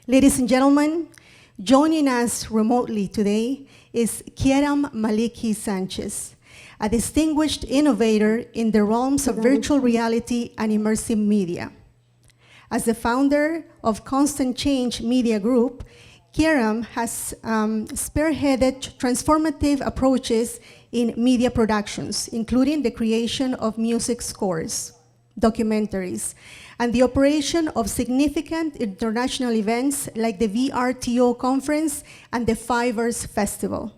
Ladies and gentlemen, joining us remotely today is Kieram Maliki Sanchez, a distinguished innovator in the realms of virtual reality and immersive media. As the founder of Constant Change Media Group, Kieram has spearheaded transformative approaches in media productions, including the creation of music scores, documentaries, and the operation of significant international events like the VRTO conference and the Fivers Festival.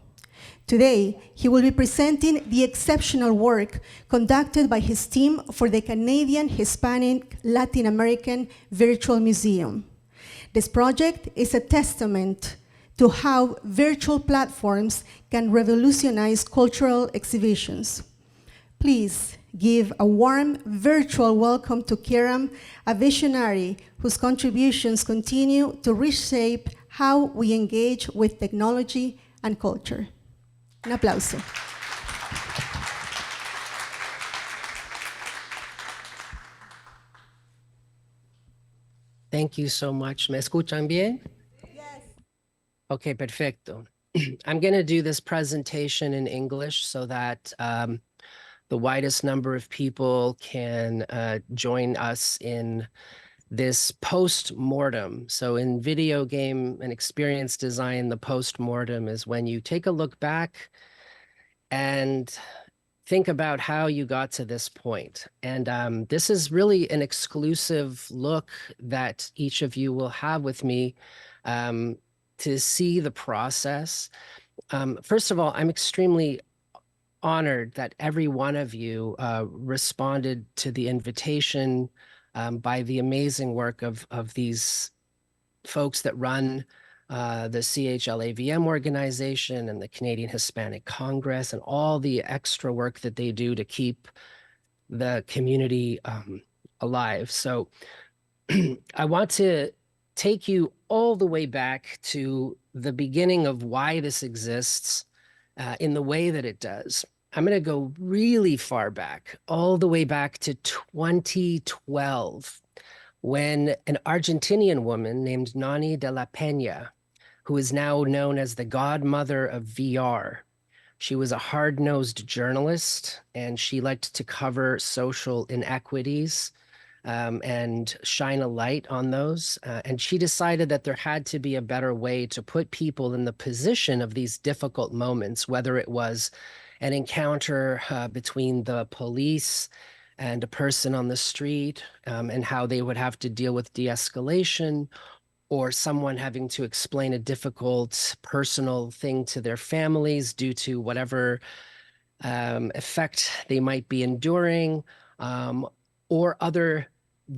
Today, he will be presenting the exceptional work conducted by his team for the Canadian Hispanic-Latin American Virtual Museum. This project is a testament to how virtual platforms can revolutionize cultural exhibitions. Please give a warm virtual welcome to Kieram, a visionary whose contributions continue to reshape how we engage with technology and culture. Un aplauso. Thank you so much. ¿Me escuchan bien? Yes. Okay, perfecto. I'm going to do this presentation in English so that the widest number of people can join us in this post-mortem. So in video game and experience design, the post-mortem is when you take a look back and think about how you got to this point. And this is really an exclusive look that each of you will have with me to see the process. First of all, I'm extremely honored that every one of you responded to the invitation by the amazing work of these folks that run the CHLAVM organization and the Canadian Hispanic Congress and all the extra work that they do to keep the community alive. So I want to take you all the way back to the beginning of why this exists in the way that it does. I'm going to go really far back, all the way back to 2012, when an Argentinian woman named Nani de la Peña, who is now known as the godmother of VR, she was a hard-nosed journalist, and she liked to cover social inequities and shine a light on those. And she decided that there had to be a better way to put people in the position of these difficult moments, whether it was an encounter between the police and a person on the street, and how they would have to deal with de-escalation, or someone having to explain a difficult personal thing to their families due to whatever effect they might be enduring, or other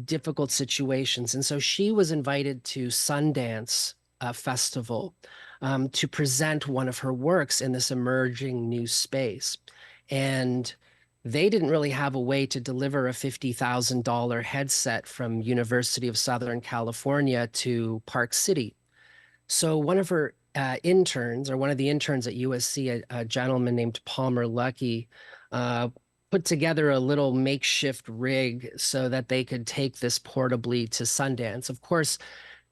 difficult situations. And so she was invited to Sundance Festival to present one of her works in this emerging new space. And they didn't really have a way to deliver a $50,000 headset from University of Southern California to Park City. So one of her interns, or one of the interns at USC, a gentleman named Palmer Lucky, put together a little makeshift rig so that they could take this portably to Sundance. Of course,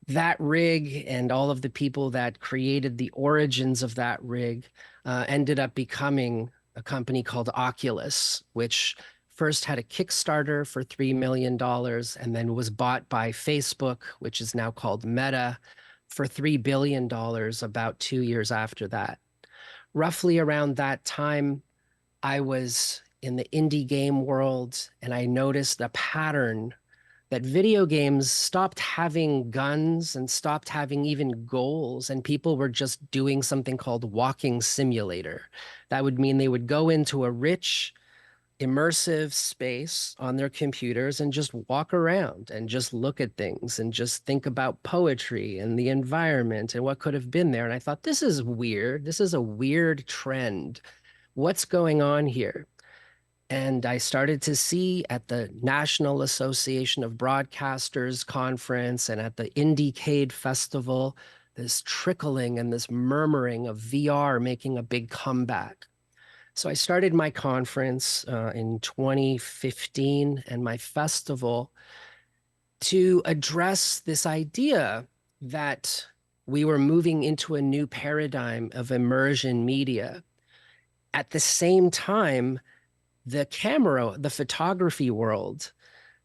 that rig and all of the people that created the origins of that rig ended up becoming a company called Oculus, which first had a Kickstarter for $3 million and then was bought by Facebook, which is now called Meta, for $3 billion about 2 years after that. Roughly around that time, I was in the indie game world, and I noticed a pattern that video games stopped having guns and stopped having even goals, and people were just doing something called walking simulator. That would mean they would go into a rich, immersive space on their computers and just walk around and just look at things and just think about poetry and the environment and what could have been there. And I thought, this is weird. This is a weird trend. What's going on here? And I started to see at the National Association of Broadcasters conference and at the Indiecade Festival, this trickling and this murmuring of VR making a big comeback. So I started my conference in 2015 and my festival to address this idea that we were moving into a new paradigm of immersion media. At the same time, the photography world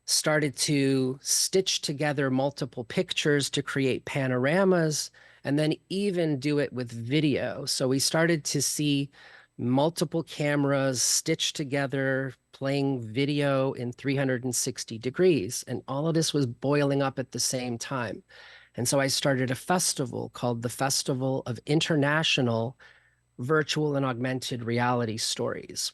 started to stitch together multiple pictures to create panoramas and then even do it with video. So we started to see multiple cameras stitched together, playing video in 360 degrees. And all of this was boiling up at the same time. And so I started a festival called the Festival of International Virtual and Augmented Reality Stories.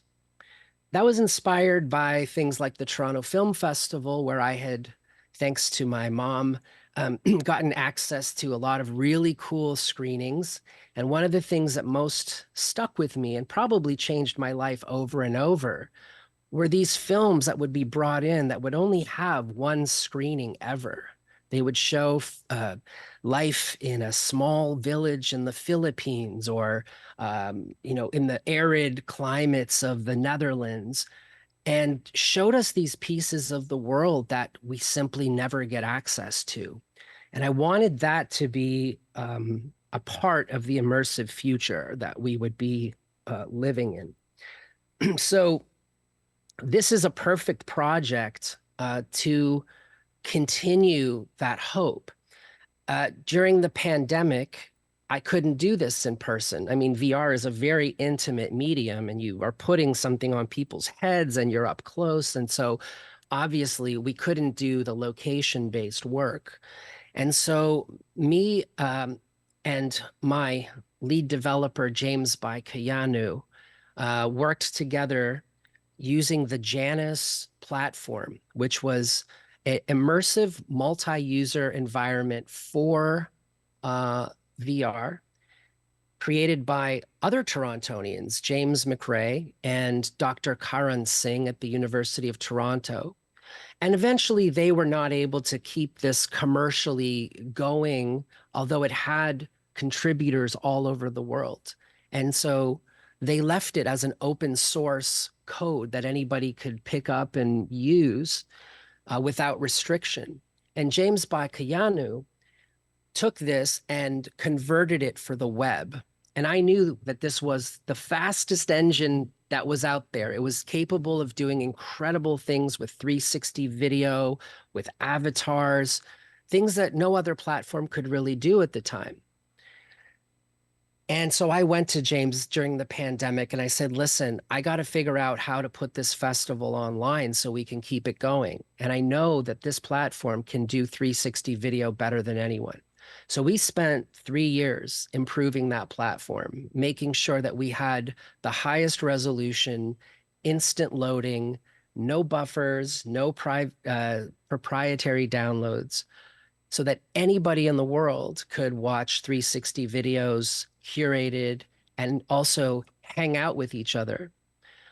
That was inspired by things like the Toronto Film Festival, where I had, thanks to my mom, gotten access to a lot of really cool screenings. And one of the things that most stuck with me and probably changed my life over and over were these films that would be brought in that would only have one screening ever. They would show life in a small village in the Philippines or, in the arid climates of the Netherlands, and showed us these pieces of the world that we simply never get access to. And I wanted that to be a part of the immersive future that we would be living in. So this is a perfect project to continue that hope. During the pandemic, I couldn't do this in person. I mean, VR is a very intimate medium, and you are putting something on people's heads and you're up close. And so obviously we couldn't do the location-based work. And so me and my lead developer, James Kayanu, worked together using the Janus platform, which was an immersive multi-user environment for VR, created by other Torontonians, James McRae and Dr. Karan Singh at the University of Toronto. And eventually they were not able to keep this commercially going, although it had contributors all over the world. And so they left it as an open source code that anybody could pick up and use without restriction. And James Kayanu took this and converted it for the web. And I knew that this was the fastest engine that was out there. It was capable of doing incredible things with 360 video, with avatars, things that no other platform could really do at the time. And so I went to James during the pandemic and I said, listen, I got to figure out how to put this festival online so we can keep it going. And I know that this platform can do 360 video better than anyone. So we spent 3 years improving that platform, making sure that we had the highest resolution, instant loading, no buffers, no proprietary downloads, so that anybody in the world could watch 360 videos curated and also hang out with each other.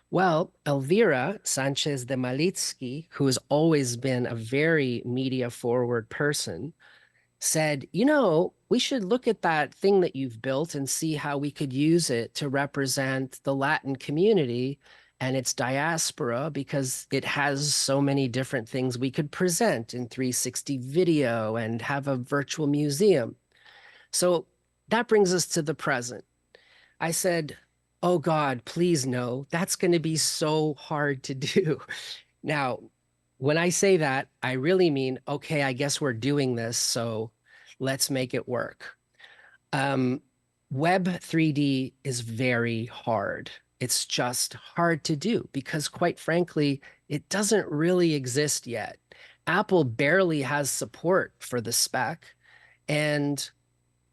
Well, Elvira Sanchez de Malitsky, who has always been a very media forward person, said, we should look at that thing that you've built and see how we could use it to represent the Latin community and its diaspora, because it has so many different things we could present in 360 video and have a virtual museum. So that brings us to the present. I said, oh God, please no, that's going to be so hard to do. Now, when I say that, I really mean, okay, I guess we're doing this, so let's make it work. Web3D is very hard. It's just hard to do because, quite frankly, it doesn't really exist yet. Apple barely has support for the spec, and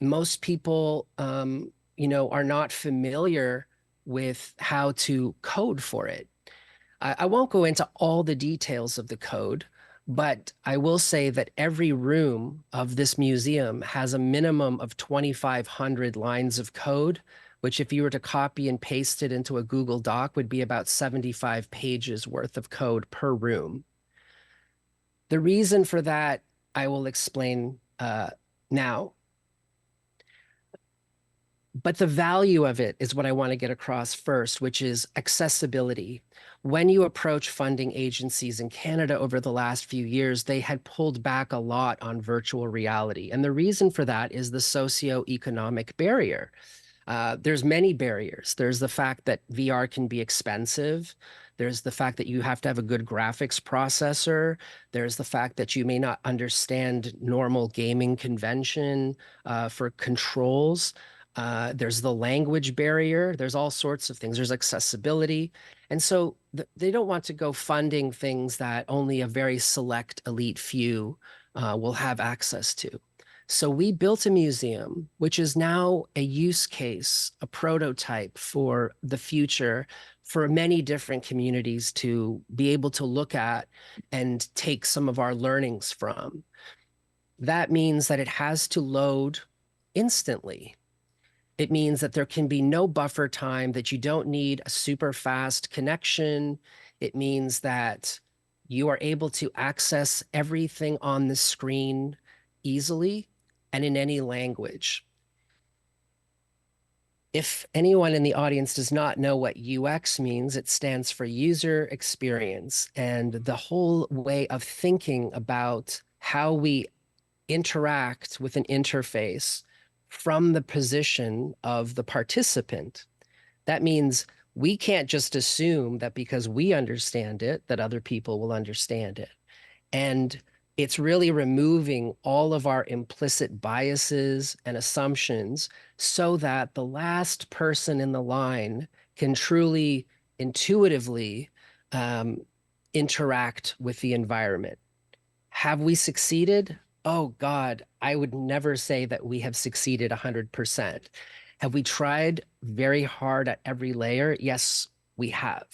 most people, are not familiar with how to code for it. I won't go into all the details of the code, but I will say that every room of this museum has a minimum of 2,500 lines of code, which if you were to copy and paste it into a Google Doc would be about 75 pages worth of code per room. The reason for that, I will explain now. But the value of it is what I want to get across first, which is accessibility. When you approach funding agencies in Canada over the last few years, they had pulled back a lot on virtual reality. And the reason for that is the socioeconomic barrier. There's many barriers. There's the fact that VR can be expensive. There's the fact that you have to have a good graphics processor. There's the fact that you may not understand normal gaming convention for controls. There's the language barrier. There's all sorts of things. There's accessibility. And so they don't want to go funding things that only a very select elite few will have access to. So we built a museum, which is now a use case, a prototype for the future for many different communities to be able to look at and take some of our learnings from. That means that it has to load instantly. It means that there can be no buffer time, that you don't need a super fast connection. It means that you are able to access everything on the screen easily and in any language. If anyone in the audience does not know what UX means, it stands for user experience. And the whole way of thinking about how we interact with an interface from the position of the participant. That means we can't just assume that because we understand it, that other people will understand it. And it's really removing all of our implicit biases and assumptions so that the last person in the line can truly intuitively interact with the environment. Have we succeeded? Oh God, I would never say that we have succeeded 100%. Have we tried very hard at every layer? Yes, we have.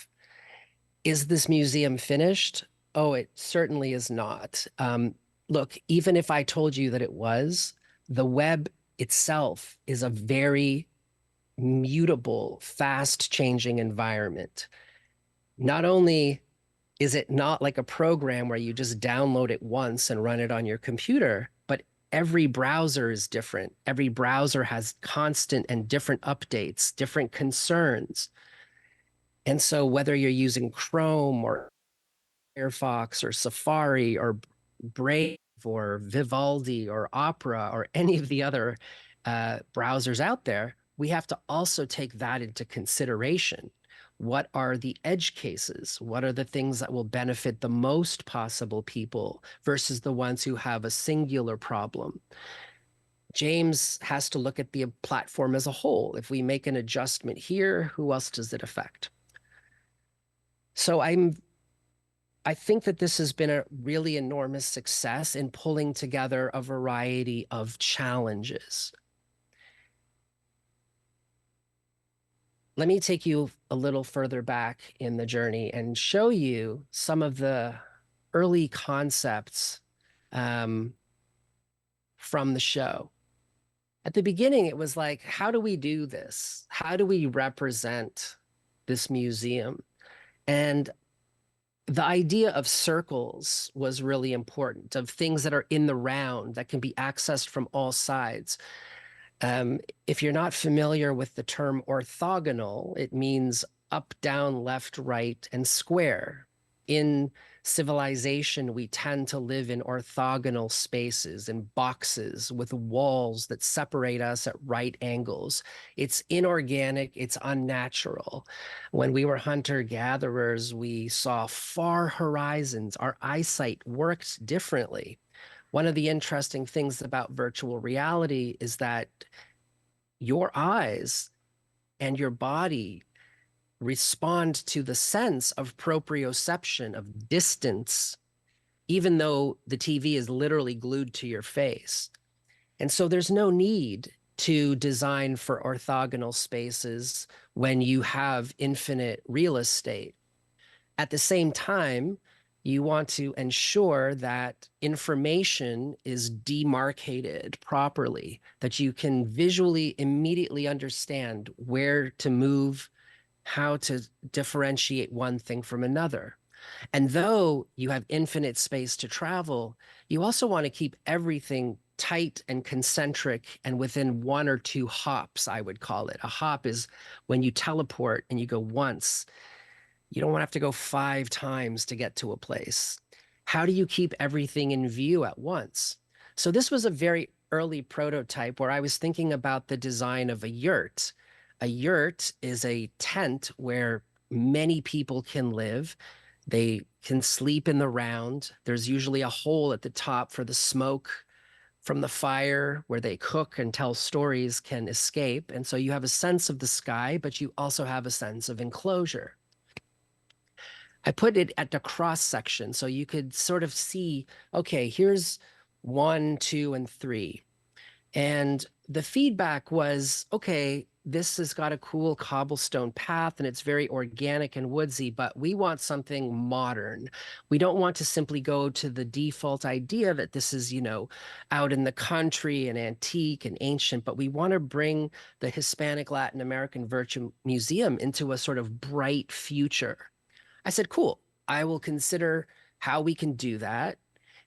Is this museum finished? Oh, it certainly is not. Look, even if I told you that it was, the web itself is a very mutable, fast-changing environment. Not only is it not like a program where you just download it once and run it on your computer, but every browser is different. Every browser has constant and different updates, different concerns. And so whether you're using Chrome or Firefox or Safari or Brave or Vivaldi or Opera or any of the other browsers out there, we have to also take that into consideration. What are the edge cases? What are the things that will benefit the most possible people versus the ones who have a singular problem? James has to look at the platform as a whole. If we make an adjustment here, who else does it affect? So I think that this has been a really enormous success in pulling together a variety of challenges. Let me take you a little further back in the journey and show you some of the early concepts from the show. At the beginning, it was like, how do we do this? How do we represent this museum? And the idea of circles was really important, of things that are in the round that can be accessed from all sides. If you're not familiar with the term orthogonal, it means up, down, left, right, and square. In civilization, we tend to live in orthogonal spaces, in boxes with walls that separate us at right angles. It's inorganic, it's unnatural. When we were hunter-gatherers, we saw far horizons. Our eyesight worked differently. One of the interesting things about virtual reality is that your eyes and your body respond to the sense of proprioception, of distance, even though the TV is literally glued to your face. And so there's no need to design for orthogonal spaces when you have infinite real estate. At the same time, you want to ensure that information is demarcated properly, that you can visually immediately understand where to move, how to differentiate one thing from another. And though you have infinite space to travel, you also want to keep everything tight and concentric and within 1 or 2 hops, I would call it. A hop is when you teleport and you go once. You don't want to have to go 5 times to get to a place. How do you keep everything in view at once? So this was a very early prototype where I was thinking about the design of a yurt. A yurt is a tent where many people can live. They can sleep in the round. There's usually a hole at the top for the smoke from the fire where they cook and tell stories can escape. And so you have a sense of the sky, but you also have a sense of enclosure. I put it at the cross section so you could sort of see, okay, here's 1, 2, and 3. And the feedback was, okay, this has got a cool cobblestone path and it's very organic and woodsy, but we want something modern. We don't want to simply go to the default idea that this is, out in the country and antique and ancient, but we want to bring the Hispanic-Latin American Virtue Museum into a sort of bright future. I said, cool, I will consider how we can do that,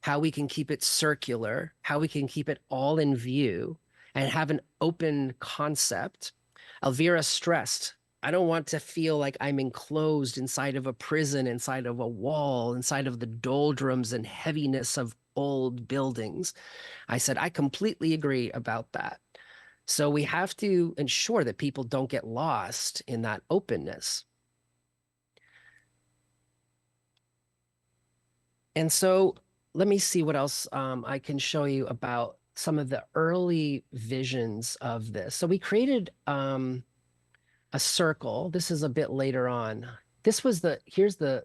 how we can keep it circular, how we can keep it all in view and have an open concept. Elvira stressed, I don't want to feel like I'm enclosed inside of a prison, inside of a wall, inside of the doldrums and heaviness of old buildings. I said, I completely agree about that. So we have to ensure that people don't get lost in that openness. And so let me see what else I can show you about some of the early visions of this. So we created a circle. This is a bit later on. Here's the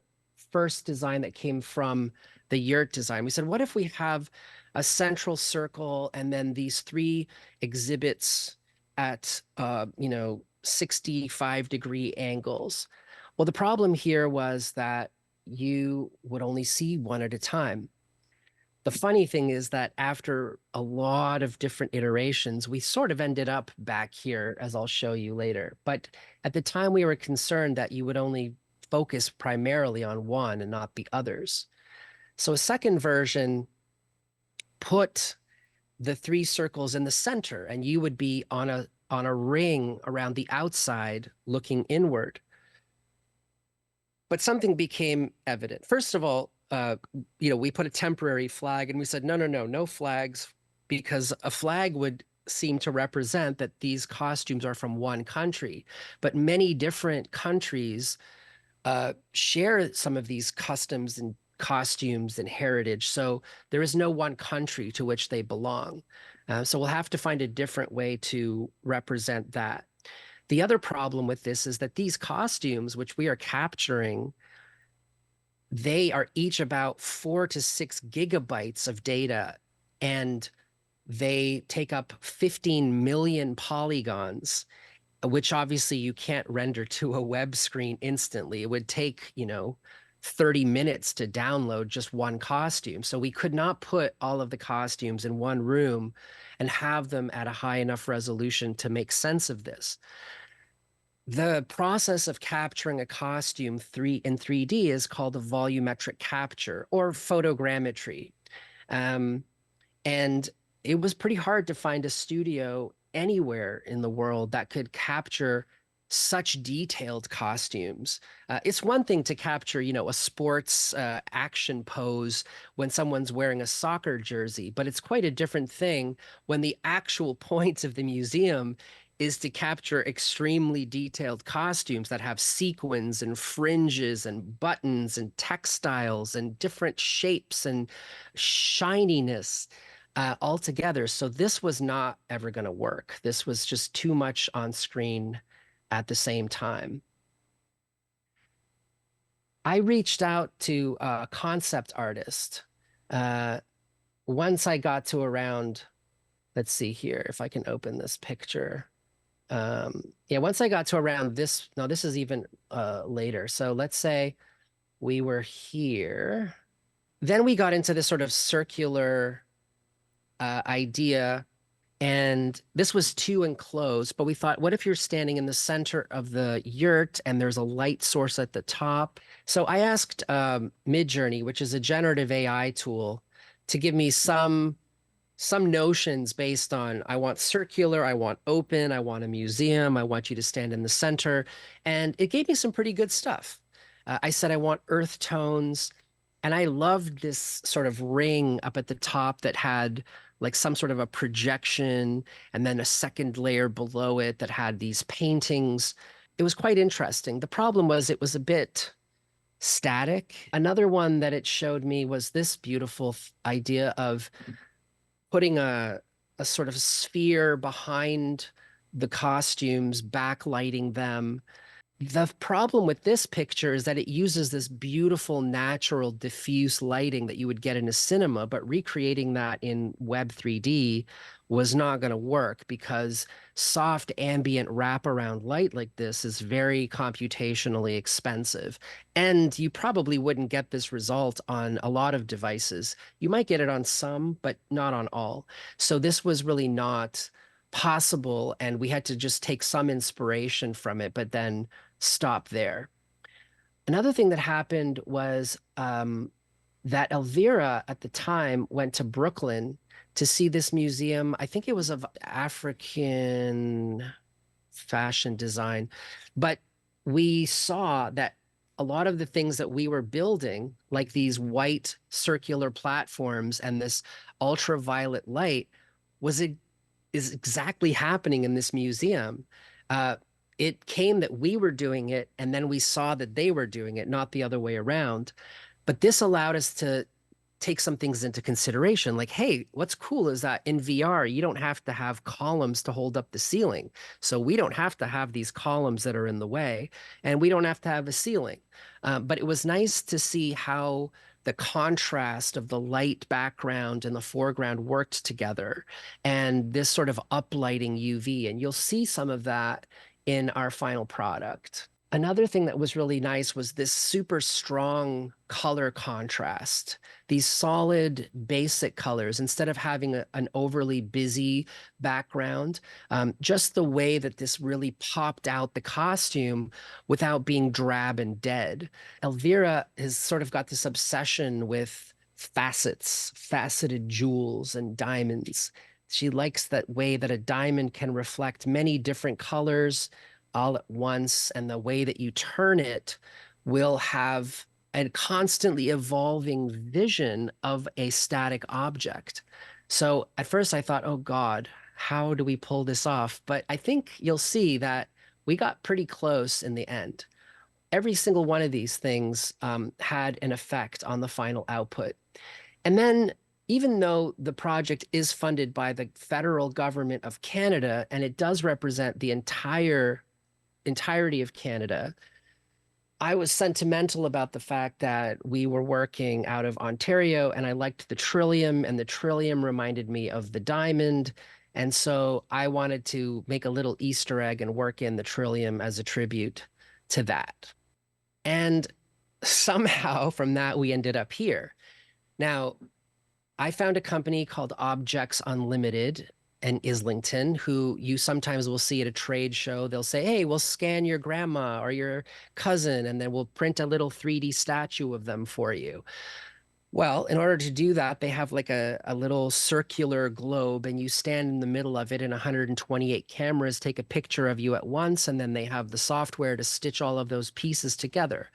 first design that came from the yurt design. We said, what if we have a central circle and then these 3 exhibits at 65-degree angles? Well, the problem here was that you would only see one at a time. The funny thing is that after a lot of different iterations, we sort of ended up back here, as I'll show you later. But at the time, we were concerned that you would only focus primarily on one and not the others. So a second version put the 3 circles in the center, and you would be on a ring around the outside looking inward. But something became evident. First of all, we put a temporary flag and we said, no flags, because a flag would seem to represent that these costumes are from one country. But many different countries share some of these customs and costumes and heritage. So there is no one country to which they belong. So we'll have to find a different way to represent that. The other problem with this is that these costumes, which we are capturing, they are each about 4 to 6 gigabytes of data, and they take up 15 million polygons, which obviously you can't render to a web screen instantly. It would take, 30 minutes to download just one costume. So we could not put all of the costumes in one room and have them at a high enough resolution to make sense of this. The process of capturing a costume in 3D is called a volumetric capture or photogrammetry. And it was pretty hard to find a studio anywhere in the world that could capture such detailed costumes. It's one thing to capture, a sports action pose when someone's wearing a soccer jersey, but it's quite a different thing when the actual point of the museum is to capture extremely detailed costumes that have sequins and fringes and buttons and textiles and different shapes and shininess all together. So this was not ever going to work. This was just too much on screen at the same time. I reached out to a concept artist. Once I got to around, let's see here, if I can open this picture. Once I got to around this, no, this is even later. So let's say we were here. Then we got into this sort of circular idea, and this was too enclosed, but we thought, what if you're standing in the center of the yurt and there's a light source at the top? So I asked Midjourney, which is a generative AI tool, to give me some some notions based on I want circular, I want open, I want a museum, I want you to stand in the center. And it gave me some pretty good stuff. I said I want earth tones. And I loved this sort of ring up at the top that had like some sort of a projection and then a second layer below it that had these paintings. It was quite interesting. The problem was it was a bit static. Another one that it showed me was this beautiful idea of putting a sort of sphere behind the costumes, backlighting them. The problem with this picture is that it uses this beautiful, natural, diffuse lighting that you would get in a cinema, but recreating that in Web3D was not going to work because soft ambient wraparound light like this is very computationally expensive. And you probably wouldn't get this result on a lot of devices. You might get it on some, but not on all. So this was really not possible, and we had to just take some inspiration from it, but then stop there. Another thing that happened was that Elvira at the time went to Brooklyn to see this museum. I think it was of African fashion design, but we saw that a lot of the things that we were building, like these white circular platforms and this ultraviolet light, was is exactly happening in this museum. Uh, it came that we were doing it, and then we saw that they were doing it, not the other way around. But this allowed us to take some things into consideration. Like, hey, what's cool is that in VR, you don't have to have columns to hold up the ceiling. So we don't have to have these columns that are in the way, and we don't have to have a ceiling. But it was nice to see how the contrast of the light background and the foreground worked together, and this sort of uplighting UV. And you'll see some of that in our final product. Another thing that was really nice was this super strong color contrast, these solid basic colors, instead of having an overly busy background, just the way that this really popped out the costume without being drab and dead. Elvira has sort of got this obsession with facets, faceted jewels and diamonds. She likes that way that a diamond can reflect many different colors all at once, and the way that you turn it will have a constantly evolving vision of a static object. So at first I thought, oh God, how do we pull this off? But I think you'll see that we got pretty close in the end. Every single one of these things had an effect on the final output. And then, even though the project is funded by the federal government of Canada, and it does represent the entirety of Canada, I was sentimental about the fact that we were working out of Ontario, and I liked the trillium, and the trillium reminded me of the diamond. And so I wanted to make a little Easter egg and work in the trillium as a tribute to that. And somehow from that, we ended up here. Now, I found a company called Objects Unlimited in Islington, who you sometimes will see at a trade show. They'll say, hey, we'll scan your grandma or your cousin, and then we'll print a little 3D statue of them for you. Well, in order to do that, they have like a little circular globe, and you stand in the middle of it, and 128 cameras take a picture of you at once, and then they have the software to stitch all of those pieces together.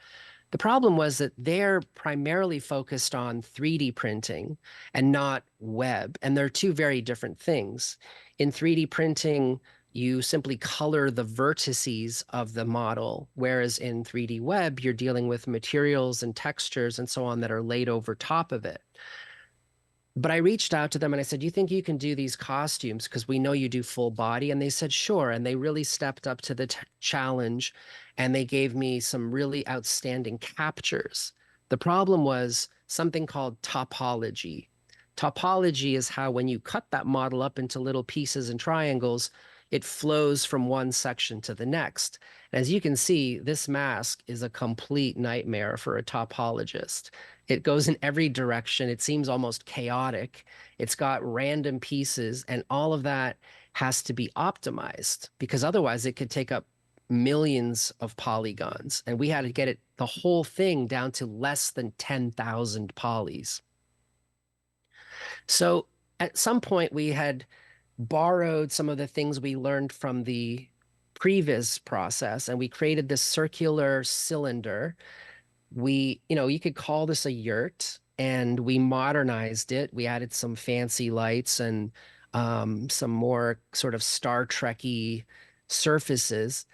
The problem was that they're primarily focused on 3D printing and not web, and they're two very different things. In 3D printing, you simply color the vertices of the model, whereas in 3D web, you're dealing with materials and textures and so on that are laid over top of it. But I reached out to them and I said, do you think you can do these costumes? Because we know you do full body. And they said, sure. And they really stepped up to the challenge, and they gave me some really outstanding captures. The problem was something called topology. Topology is how when you cut that model up into little pieces and triangles, it flows from one section to the next. And as you can see, this mask is a complete nightmare for a topologist. It goes in every direction. It seems almost chaotic. It's got random pieces, and all of that has to be optimized because otherwise it could take up millions of polygons. And we had to get it, the whole thing, down to less than 10,000 polys. So at some point we had borrowed some of the things we learned from the previous process, and we created this circular cylinder. You could call this a yurt, and we modernized it. We added some fancy lights and some more sort of Star Trek-y surfaces.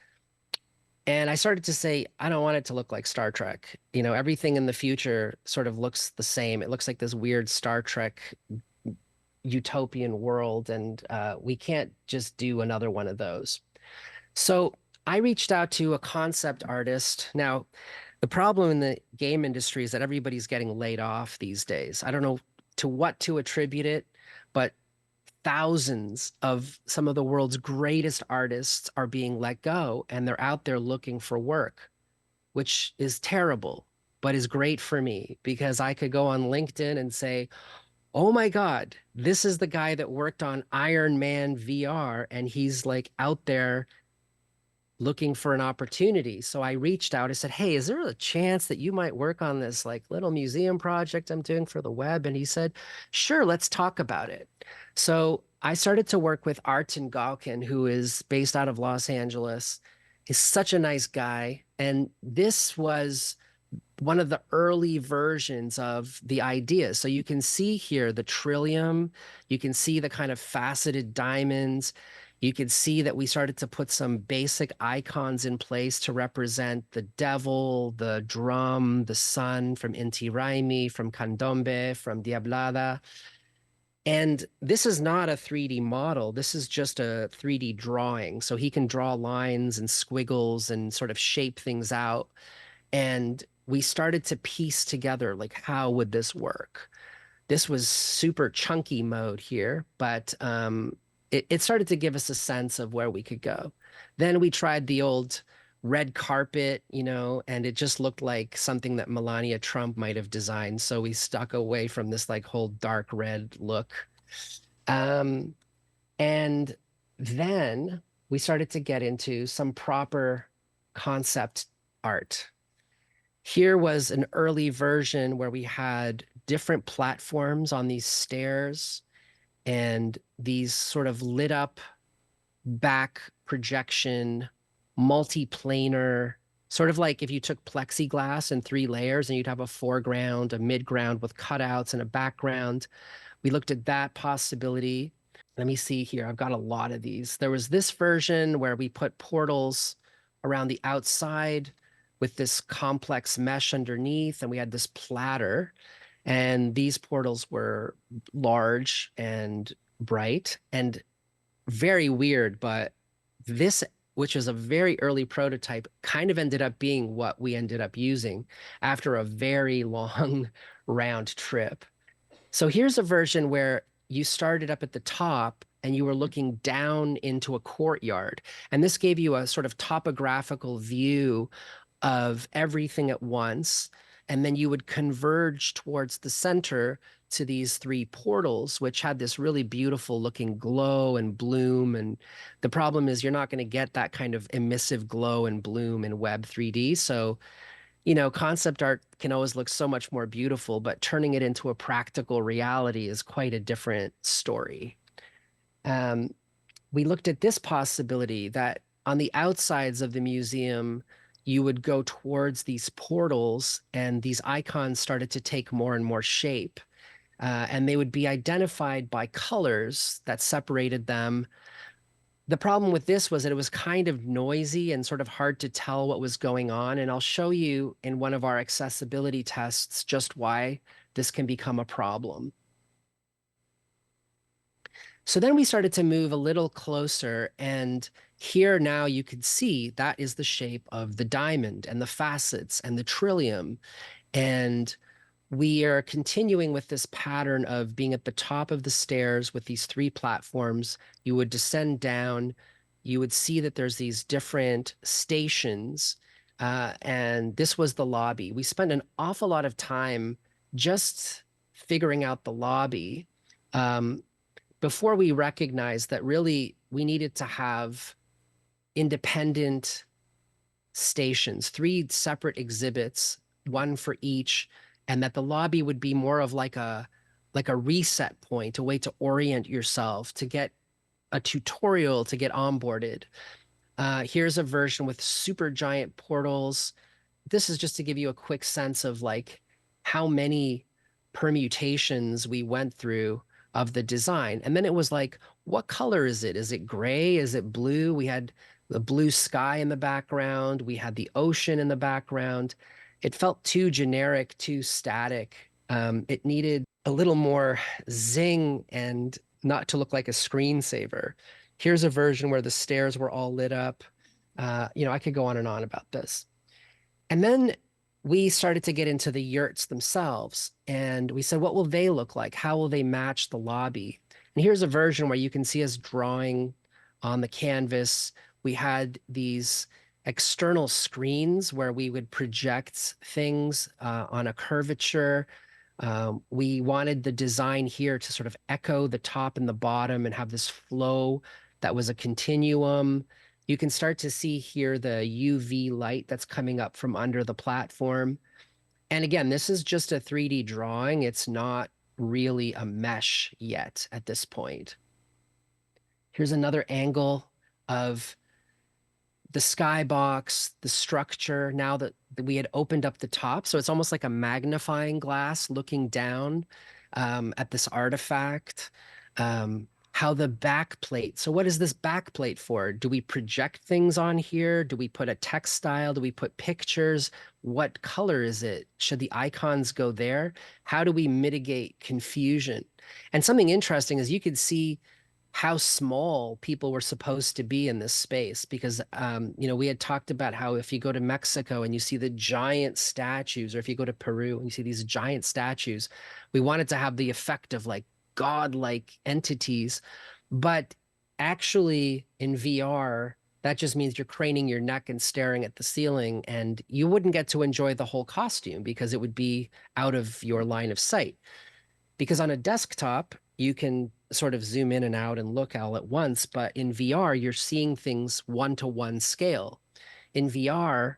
And I started to say, I don't want it to look like Star Trek. Everything in the future sort of looks the same. It looks like this weird Star Trek utopian world, and we can't just do another one of those. So I reached out to a concept artist. Now, the problem in the game industry is that everybody's getting laid off these days. I don't know to what to attribute it, but thousands of some of the world's greatest artists are being let go, and they're out there looking for work, which is terrible, but is great for me because I could go on LinkedIn and say, oh my God, this is the guy that worked on Iron Man VR, and he's like out there looking for an opportunity. So I reached out. I said, hey, is there a chance that you might work on this like little museum project I'm doing for the web? And he said, sure, let's talk about it. So I started to work with Artin Galkin, who is based out of Los Angeles. He's such a nice guy. And this was one of the early versions of the ideas. So you can see here the trillium, you can see the kind of faceted diamonds. You can see that we started to put some basic icons in place to represent the devil, the drum, the sun from Inti Raymi, from Candombe, from Diablada. And this is not a 3D model. This is just a 3D drawing. So he can draw lines and squiggles and sort of shape things out. And we started to piece together, like, how would this work? This was super chunky mode here, but it started to give us a sense of where we could go. Then we tried the old red carpet, and it just looked like something that Melania Trump might have designed. So we stuck away from this like whole dark red look. And then we started to get into some proper concept art. Here was an early version where we had different platforms on these stairs and these sort of lit up back projection, multiplanar, sort of like if you took plexiglass in 3 layers and you'd have a foreground, a midground with cutouts and a background. We looked at that possibility. Let me see here. I've got a lot of these. There was this version where we put portals around the outside with this complex mesh underneath, and we had this platter. And these portals were large and bright and very weird, but this, which is a very early prototype, kind of ended up being what we ended up using after a very long round trip. So here's a version where you started up at the top and you were looking down into a courtyard. And this gave you a sort of topographical view of everything at once. And then you would converge towards the center to these 3 portals, which had this really beautiful looking glow and bloom. And the problem is you're not going to get that kind of emissive glow and bloom in Web3D. So, concept art can always look so much more beautiful, but turning it into a practical reality is quite a different story. We looked at this possibility that on the outsides of the museum, you would go towards these portals and these icons started to take more and more shape. And they would be identified by colors that separated them. The problem with this was that it was kind of noisy and sort of hard to tell what was going on. And I'll show you in one of our accessibility tests just why this can become a problem. So then we started to move a little closer, and here now you could see that is the shape of the diamond and the facets and the trillium. And we are continuing with this pattern of being at the top of the stairs with these 3 platforms. You would descend down, you would see that there's these different stations, and this was the lobby. We spent an awful lot of time just figuring out the lobby before we recognized that really we needed to have independent stations, 3 separate exhibits, one for each, and that the lobby would be more of like a like a reset point, a way to orient yourself, to get a tutorial, to get onboarded. Here's a version with super giant portals. This is just to give you a quick sense of like how many permutations we went through of the design. And then it was like, what color is it? Is it gray? Is it blue? We had the blue sky in the background. We had the ocean in the background. It felt too generic, too static. It needed a little more zing and not to look like a screensaver. Here's a version where the stairs were all lit up. I could go on and on about this. And then we started to get into the yurts themselves. And we said, what will they look like? How will they match the lobby? And here's a version where you can see us drawing on the canvas. We had these external screens where we would project things on a curvature. We wanted the design here to sort of echo the top and the bottom and have this flow that was a continuum. You can start to see here the UV light that's coming up from under the platform. And again, this is just a 3D drawing. It's not really a mesh yet at this point. Here's another angle of the skybox, the structure, now that we had opened up the top. So it's almost like a magnifying glass looking down at this artifact. How the backplate. So what is this backplate for? Do we project things on here? Do we put a text style? Do we put pictures? What color is it? Should the icons go there? How do we mitigate confusion? And something interesting is you could see how small people were supposed to be in this space because, we had talked about how if you go to Mexico and you see the giant statues, or if you go to Peru and you see these giant statues, we wanted to have the effect of like godlike entities. But actually in VR, that just means you're craning your neck and staring at the ceiling, and you wouldn't get to enjoy the whole costume because it would be out of your line of sight. Because on a desktop, you can sort of zoom in and out and look all at once, but in VR, you're seeing things one-to-one scale. In VR,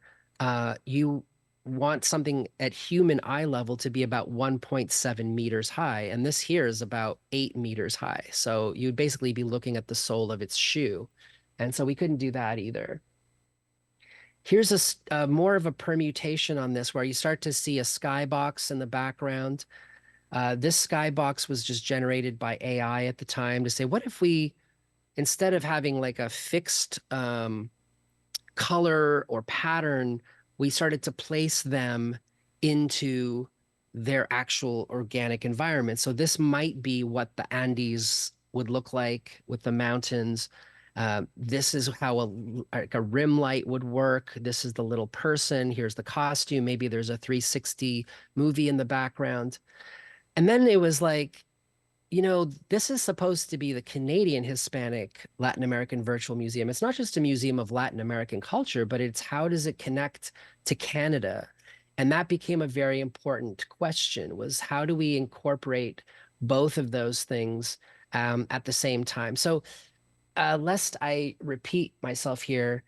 you want something at human eye level to be about 1.7 meters high, and this here is about 8 meters high. So you'd basically be looking at the sole of its shoe. And so we couldn't do that either. Here's a more of a permutation on this where you start to see a skybox in the background. This skybox was just generated by AI at the time to say, what if we, instead of having like a fixed color or pattern, we started to place them into their actual organic environment. So this might be what the Andes would look like with the mountains. This is how a rim light would work. This is the little person. Here's the costume. Maybe there's a 360 movie in the background. And then it was like, this is supposed to be the Canadian Hispanic Latin American Virtual Museum. It's not just a museum of Latin American culture, but it's how does it connect to Canada? And that became a very important question, was how do we incorporate both of those things at the same time? So lest I repeat myself here,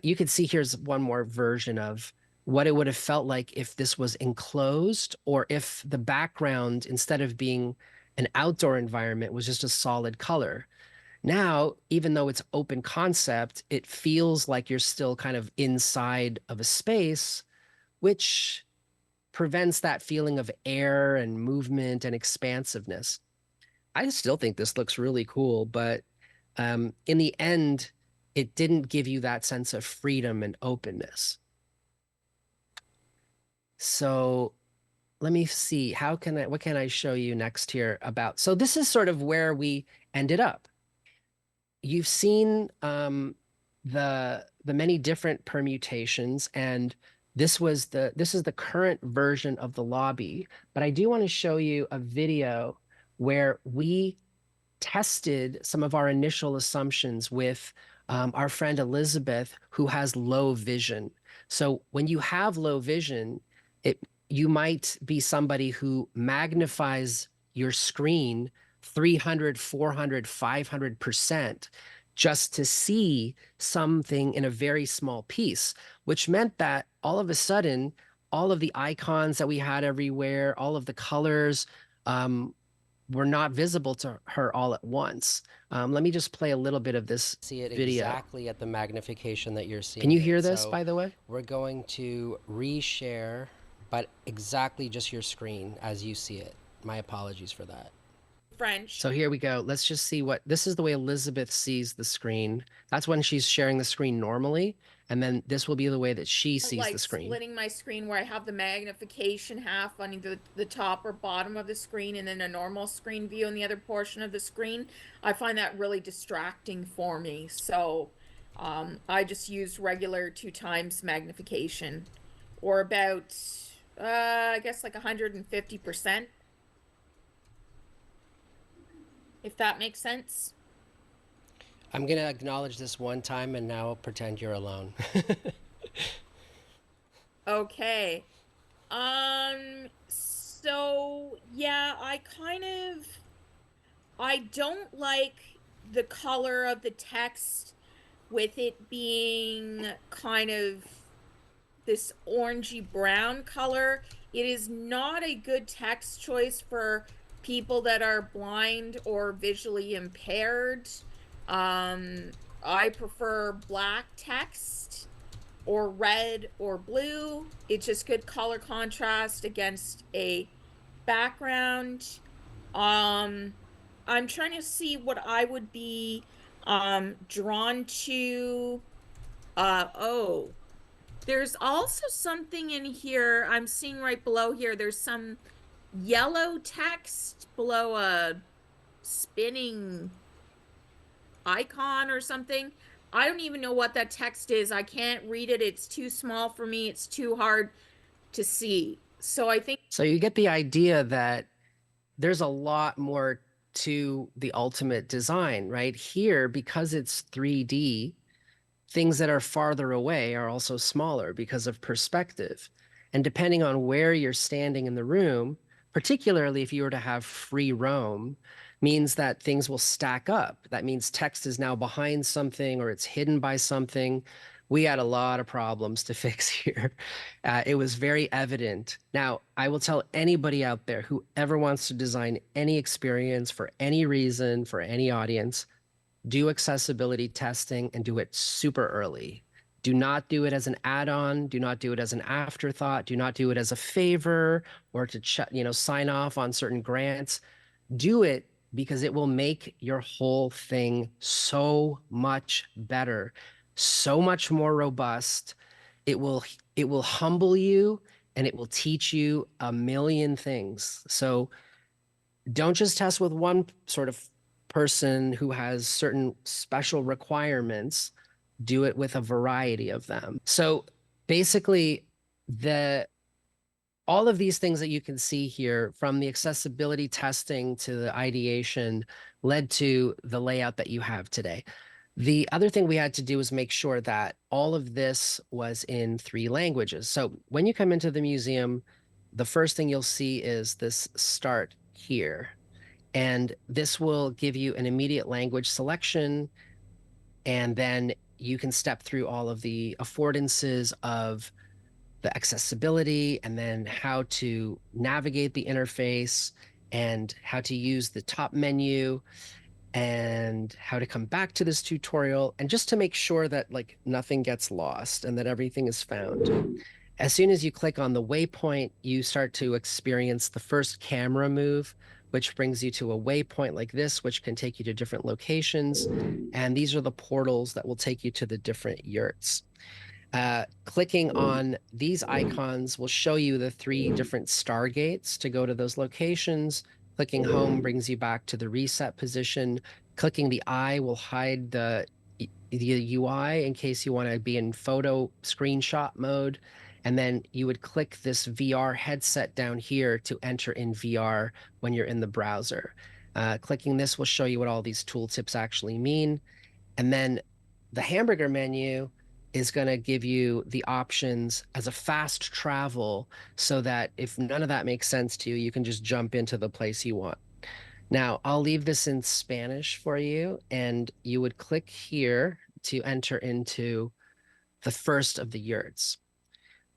you can see here's one more version of what it would have felt like if this was enclosed, or if the background, instead of being an outdoor environment, was just a solid color. Now, even though it's open concept, it feels like you're still kind of inside of a space, which prevents that feeling of air and movement and expansiveness. I still think this looks really cool, but in the end, it didn't give you that sense of freedom and openness. So let me see, what can I show you next here about? So this is sort of where we ended up. You've seen the many different permutations, and this is the current version of the lobby. But I do want to show you a video where we tested some of our initial assumptions with our friend Elizabeth, who has low vision. So when you have low vision, you might be somebody who magnifies your screen 300, 400, 500% just to see something in a very small piece, which meant that all of a sudden, all of the icons that we had everywhere, all of the colors, were not visible to her all at once. Let me just play a little bit of this See it video. exactly at the magnification that you're seeing. Can you hear this, So by the way? we're going to reshare, but exactly just your screen as you see it. My apologies for that. French. So here we go. Let's just see what this is the way Elizabeth sees the screen. That's when she's sharing the screen normally. And then this will be the way that she sees like the screen. splitting my screen where I have the magnification half on either the top or bottom of the screen and then a normal screen view on the other portion of the screen. I find that really distracting for me. So I just use regular 2x magnification, or about I guess like 150%, if that makes sense. I'm going to acknowledge this one time and now pretend you're alone. Okay. So yeah, I don't like the color of the text with it being kind of this orangey brown color. It is not a good text choice for people that are blind or visually impaired. I prefer black text or red or blue. It's just good color contrast against a background. I'm trying to see what I would be drawn to. Oh, there's also something in here I'm seeing right below here. There's some yellow text below a spinning icon or something. I don't even know what that text is. I can't read it. It's too small for me. It's too hard to see. So I think. So you get the idea that there's a lot more to the ultimate design, right? Here, because it's 3D, things that are farther away are also smaller because of perspective. And depending on where you're standing in the room, particularly if you were to have free roam, means that things will stack up. That means text is now behind something or it's hidden by something. We had a lot of problems to fix here. It was very evident. Now, I will tell anybody out there who ever wants to design any experience for any reason, for any audience, do accessibility testing and do it super early. Do not do it as an add-on. Do not do it as an afterthought. Do not do it as a favor or to sign off on certain grants. Do it because it will make your whole thing so much better, so much more robust. It will humble you and it will teach you a million things. So don't just test with one sort of person who has certain special requirements. Do it with a variety of them. So basically, all of these things that you can see here, from the accessibility testing to the ideation, led to the layout that you have today. The other thing we had to do was make sure that all of this was in 3 languages. So when you come into the museum, the first thing you'll see is this start here. And this will give you an immediate language selection. And then you can step through all of the affordances of the accessibility and then how to navigate the interface and how to use the top menu and how to come back to this tutorial, and just to make sure that like nothing gets lost and that everything is found. As soon as you click on the waypoint, you start to experience the first camera move, which brings you to a waypoint like this, which can take you to different locations. And these are the portals that will take you to the different yurts. Clicking on these icons will show you the 3 different stargates to go to those locations. Clicking home brings you back to the reset position. Clicking the eye will hide the UI in case you want to be in photo screenshot mode. And then you would click this VR headset down here to enter in VR when you're in the browser. Clicking this will show you what all these tooltips actually mean. And then the hamburger menu is going to give you the options as a fast travel so that if none of that makes sense to you, you can just jump into the place you want. Now, I'll leave this in Spanish for you, and you would click here to enter into the first of the yurts.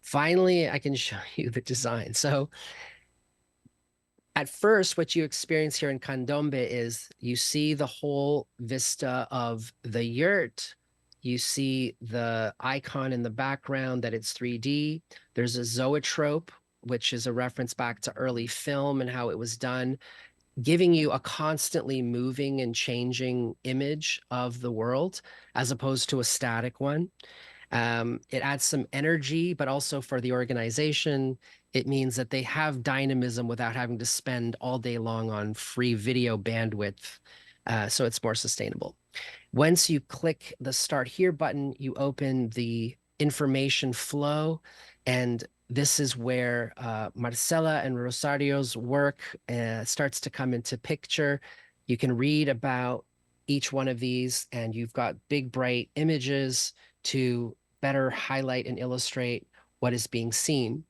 Finally, I can show you the design. So At first, what you experience here in Candombe is you see the whole vista of the yurt. You see the icon in the background that it's 3D. There's a zoetrope, which is a reference back to early film and how it was done, giving you a constantly moving and changing image of the world as opposed to a static one. It adds some energy, but also for the organization, it means that they have dynamism without having to spend all day long on free video bandwidth. So it's more sustainable. Once you click the Start Here button, you open the information flow. And this is where Marcela and Rosario's work starts to come into picture. You can read about each one of these, and you've got big, bright images to better highlight and illustrate what is being seen.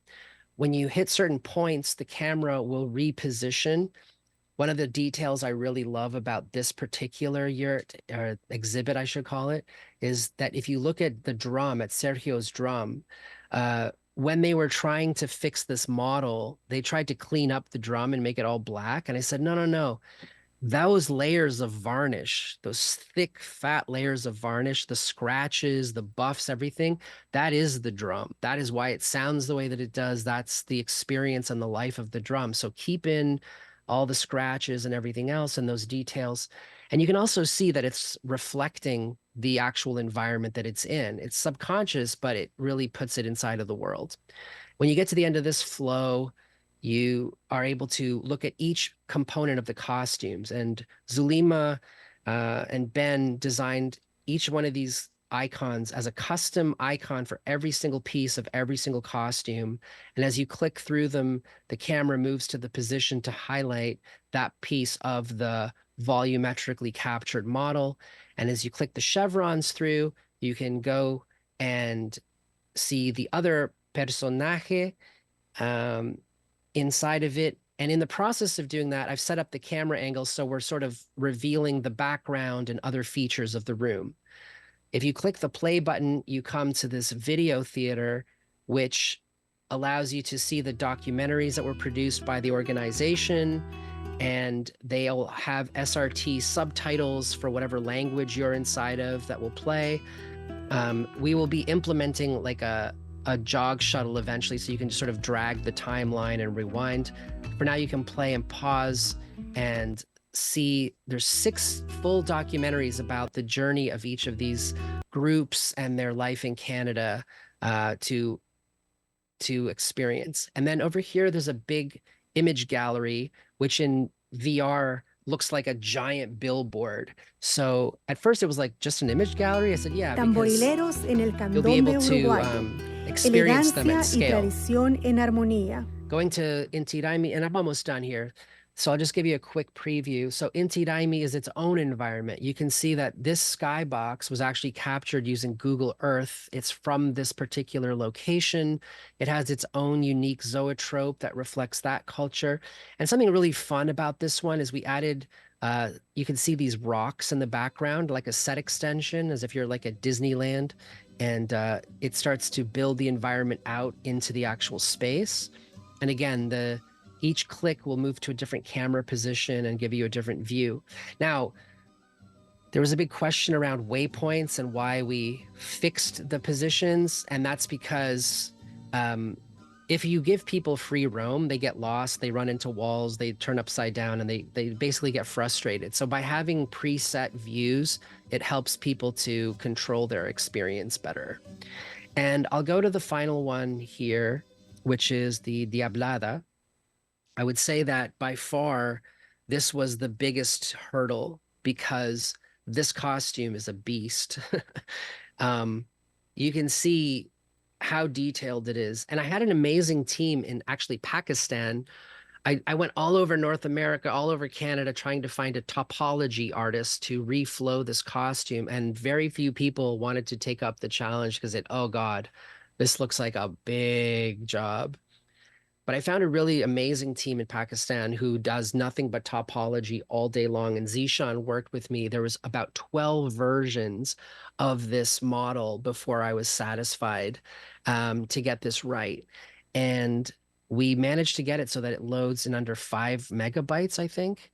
When you hit certain points, the camera will reposition. One of the details I really love about this particular yurt, or exhibit, I should call it, is that if you look at the drum, at Sergio's drum, when they were trying to fix this model, they tried to clean up the drum and make it all black. And I said, no, no, no. Those layers of varnish, those thick, fat layers of varnish, the scratches, the buffs, everything, that is the drum. That is why it sounds the way that it does. That's the experience and the life of the drum. So keep in all the scratches and everything else and those details. And you can also see that it's reflecting the actual environment that it's in. It's subconscious, but it really puts it inside of the world. When you get to the end of this flow, you are able to look at each component of the costumes. And Zulima and Ben designed each one of these icons as a custom icon for every single piece of every single costume. And as you click through them, the camera moves to the position to highlight that piece of the volumetrically captured model. And as you click the chevrons through, you can go and see the other personaje inside of it. And in the process of doing that, I've set up the camera angle so we're sort of revealing the background and other features of the room. If you click the play button, you come to this video theater, which allows you to see the documentaries that were produced by the organization, and they'll have SRT subtitles for whatever language you're inside of that will play. We will be implementing like a jog shuttle eventually, so you can just sort of drag the timeline and rewind. For now, you can play and pause and see there's 6 full documentaries about the journey of each of these groups and their life in Canada to experience. And then over here, there's a big image gallery, which in VR looks like a giant billboard. So at first it was like just an image gallery. I said, yeah, because Tamborileros en el you'll be candombe able to uruguayo. experience them Elegancia at y scale. tradición en armonía. Going to Inti Raymi, and I'm almost done here. So I'll just give you a quick preview. So Inti Raymi is its own environment. You can see that this skybox was actually captured using Google Earth. It's from this particular location. It has its own unique zoetrope that reflects that culture. And something really fun about this one is we added, you can see these rocks in the background, like a set extension, as if you're like at Disneyland. And it starts to build the environment out into the actual space. And again, each click will move to a different camera position and give you a different view. Now, there was a big question around waypoints and why we fixed the positions. And that's because if you give people free roam, they get lost, they run into walls, they turn upside down, and they basically get frustrated. So by having preset views, it helps people to control their experience better. And I'll go to the final one here, which is the Diablada. I would say that by far, this was the biggest hurdle because this costume is a beast. You can see how detailed it is. And I had an amazing team in actually Pakistan. I went all over North America, all over Canada, trying to find a topology artist to reflow this costume. And very few people wanted to take up the challenge because oh God, this looks like a big job. But I found a really amazing team in Pakistan who does nothing but topology all day long. And Zishan worked with me. There was about 12 versions of this model before I was satisfied to get this right. And we managed to get it so that it loads in under 5 megabytes, I think,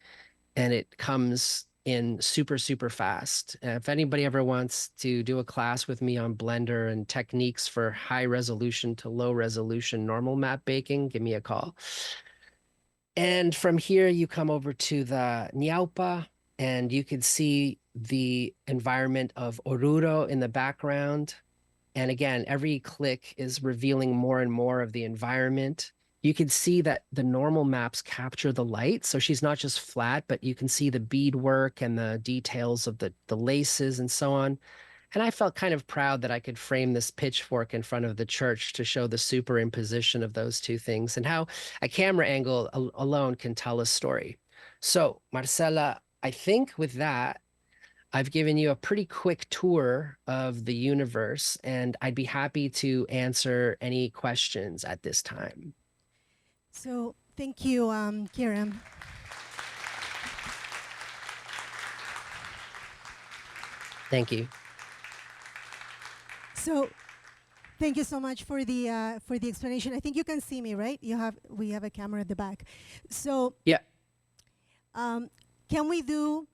and it comes in super, super fast. If anybody ever wants to do a class with me on Blender and techniques for high resolution to low resolution normal map baking, give me a call. And from here, you come over to the Nyaupa, and you can see the environment of Oruro in the background. And again, every click is revealing more and more of the environment. You can see that the normal maps capture the light. So she's not just flat, but you can see the beadwork and the details of the laces and so on. And I felt kind of proud that I could frame this pitchfork in front of the church to show the superimposition of those two things and how a camera angle alone can tell a story. So, Marcela, I think with that, I've given you a pretty quick tour of the universe, and I'd be happy to answer any questions at this time. So thank you, Kiram. Thank you. So thank you so much for the explanation. I think you can see me, right? We have a camera at the back. So Yeah. Can we do,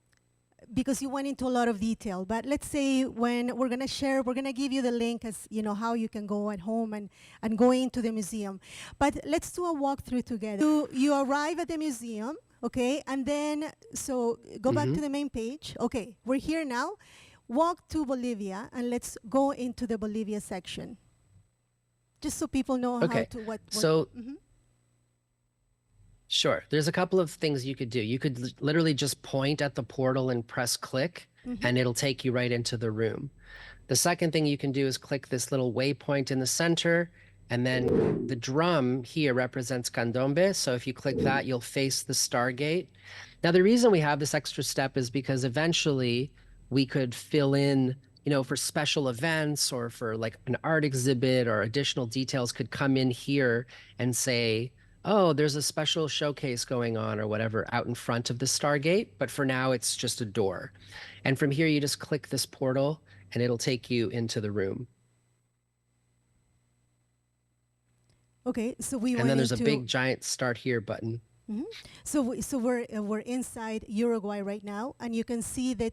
because you went into a lot of detail, but let's say when we're gonna share, we're gonna give you the link as you know how you can go at home and go into the museum. But let's do a walkthrough together. You arrive at the museum, okay, and then so go back to the main page. Okay, we're here now. Walk to Bolivia and let's go into the Bolivia section. Just so people know how to what so sure. There's a couple of things you could do. You could literally just point at the portal and press click, and it'll take you right into the room. The second thing you can do is click this little waypoint in the center, and then the drum here represents candombe. So if you click that, you'll face the Stargate. Now, the reason we have this extra step is because eventually we could fill in, you know, for special events or for like an art exhibit or additional details could come in here and say, oh, there's a special showcase going on or whatever out in front of the Stargate. But for now, it's just a door. And from here, you just click this portal and it'll take you into the room. Okay, so we and then there's a big giant start here button. So we're inside Uruguay right now, and you can see the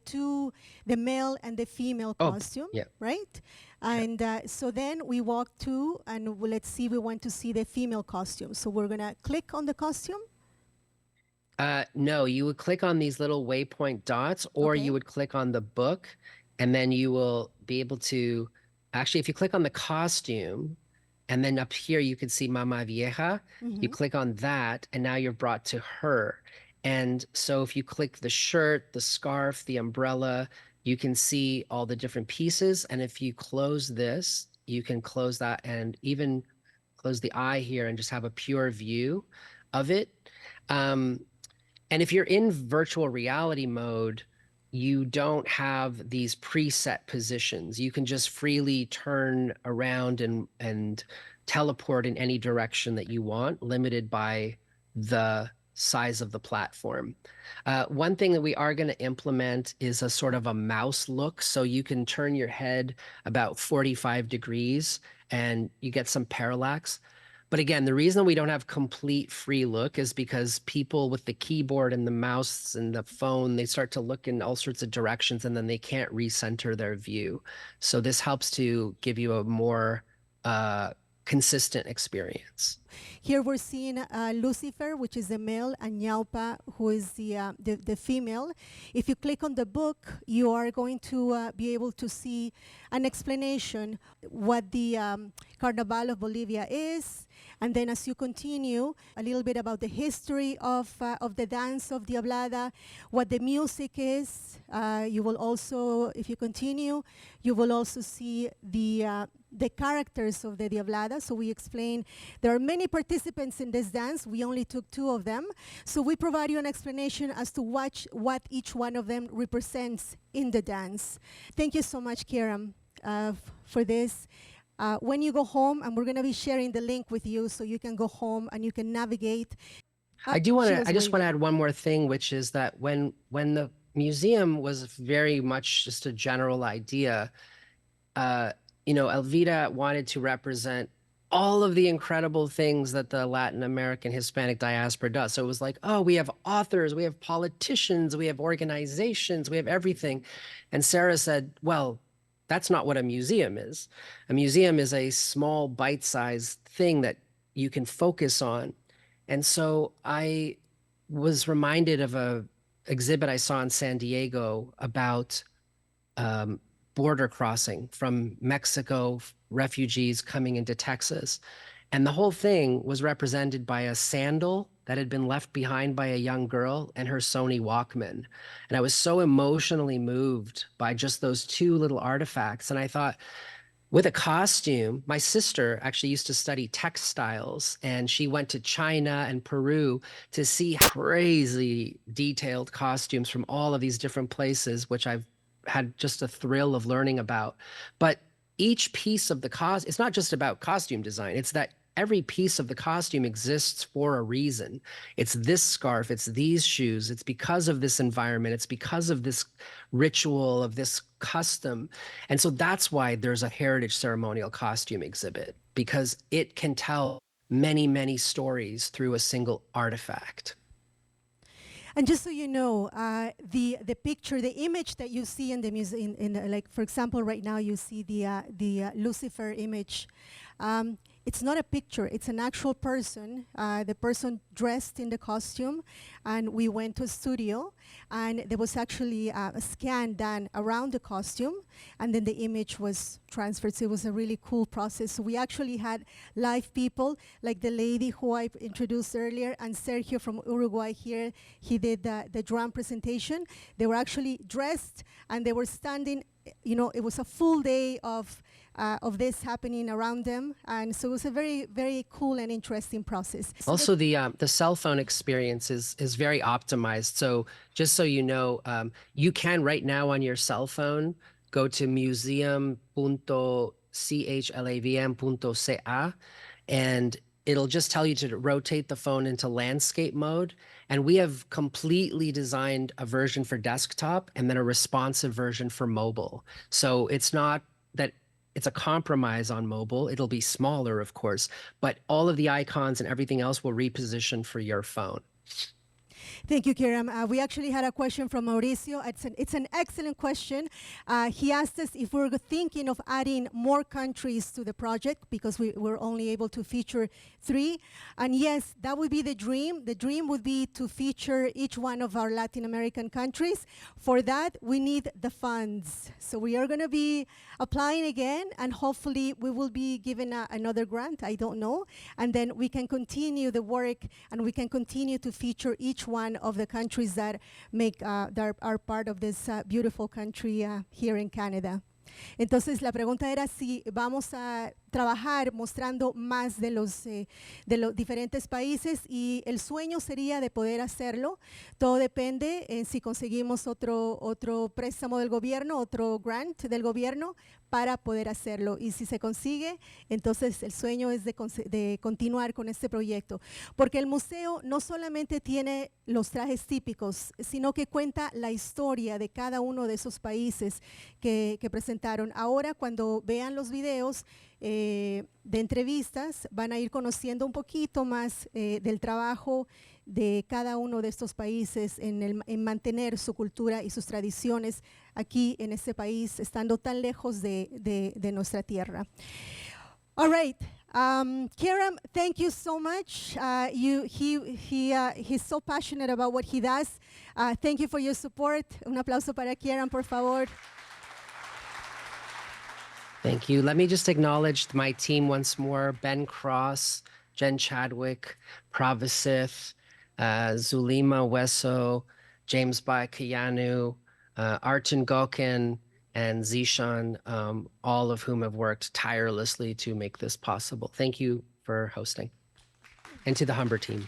male and the female costume, right? And so then we walk to, and let's see, we want to see the female costume. So we're gonna click on the costume. No, you would click on these little waypoint dots, or you would click on the book, and then you will be able to, actually, if you click on the costume, and then up here, you can see Mama Vieja. You click on that, and now you're brought to her. And so if you click the shirt, the scarf, the umbrella, you can see all the different pieces. And if you close this, you can close that and even close the eye here and just have a pure view of it. And if you're in virtual reality mode, you don't have these preset positions. You can just freely turn around and teleport in any direction that you want, limited by the size of the platform. One thing that we are going to implement is a sort of a mouse look. So you can turn your head about 45 degrees and you get some parallax. But again, the reason we don't have complete free look is because people with the keyboard and the mouse and the phone, they start to look in all sorts of directions and then they can't recenter their view. So this helps to give you a more consistent experience. Here we're seeing Lucifer, which is the male, and Ñaupa, who is the female. If you click on the book, you are going to be able to see an explanation what the Carnaval of Bolivia is. And then as you continue, a little bit about the history of the dance of Diablada, what the music is. You will also, if you continue, you will also see the characters of the Diablada. So we explain there are many participants in this dance. We only took 2 of them. So we provide you an explanation as to what each one of them represents in the dance. Thank you so much, Kiram, for this. When you go home, and we're going to be sharing the link with you so you can go home and you can navigate. I just want to add one more thing, which is that when the museum was very much just a general idea, you know, Elvira wanted to represent all of the incredible things that the Latin American Hispanic diaspora does. So it was like, oh, we have authors, we have politicians, we have organizations, we have everything. And Sarah said, well, that's not what a museum is. A museum is a small bite-sized thing that you can focus on. And so I was reminded of a exhibit I saw in San Diego about border crossing from Mexico, refugees coming into Texas. And the whole thing was represented by a sandal that had been left behind by a young girl and her Sony Walkman. And I was so emotionally moved by just those two little artifacts. And I thought, with a costume, my sister actually used to study textiles, and she went to China and Peru to see crazy detailed costumes from all of these different places, which I've had just a thrill of learning about. But each piece of the costume, it's not just about costume design, it's that every piece of the costume exists for a reason. It's this scarf, it's these shoes, it's because of this environment, it's because of this ritual, of this custom. And so that's why there's a heritage ceremonial costume exhibit, because it can tell many, many stories through a single artifact. And just so you know, the picture, the image that you see in the museum, like for example, right now you see the Lucifer image. It's not a picture, it's an actual person, the person dressed in the costume, and we went to a studio, and there was actually a scan done around the costume, and then the image was transferred. So it was a really cool process. So we actually had live people, like the lady who I introduced earlier, and Sergio from Uruguay here, he did the drum presentation. They were actually dressed, and they were standing, you know, it was a full day of this happening around them, and so it was a very, very cool and interesting process. So also, the cell phone experience is very optimized. So just so you know, you can right now on your cell phone go to museum.chlavm.ca, and it'll just tell you to rotate the phone into landscape mode. And we have completely designed a version for desktop and then a responsive version for mobile. So it's not that it's a compromise on mobile. It'll be smaller, of course, but all of the icons and everything else will reposition for your phone. Thank you, Kiram. We actually had a question from Mauricio. It's an excellent question. He asked us if we're thinking of adding more countries to the project, because we were only able to feature 3. And yes, that would be the dream. The dream would be to feature each one of our Latin American countries. For that, we need the funds. So we are going to be applying again, and hopefully we will be given another grant. I don't know. And then we can continue the work, and we can continue to feature each one of the countries that make that are part of this beautiful country here in Canada. Entonces la pregunta era si vamos a trabajar mostrando más de los diferentes países, y el sueño sería de poder hacerlo. Todo depende en si conseguimos otro préstamo del gobierno, otro grant del gobierno para poder hacerlo. Y si se consigue, entonces el sueño es de continuar con este proyecto. Porque el museo no solamente tiene los trajes típicos, sino que cuenta la historia de cada uno de esos países que presentaron. Ahora, cuando vean los videos de entrevistas, van a ir conociendo un poquito más del trabajo de cada uno de estos países en mantener su cultura y sus tradiciones aquí en este país, estando tan lejos de nuestra tierra. All right. Kiram, thank you so much. He's so passionate about what he does. Thank you for your support. Un aplauso para Kiram, por favor. Thank you. Let me just acknowledge my team once more: Ben Cross, Jen Chadwick, Pravasith, Zulima Weso, James Bakayanu, Artin Gokin, and Zishan, all of whom have worked tirelessly to make this possible. Thank you for hosting. And to the Humber team.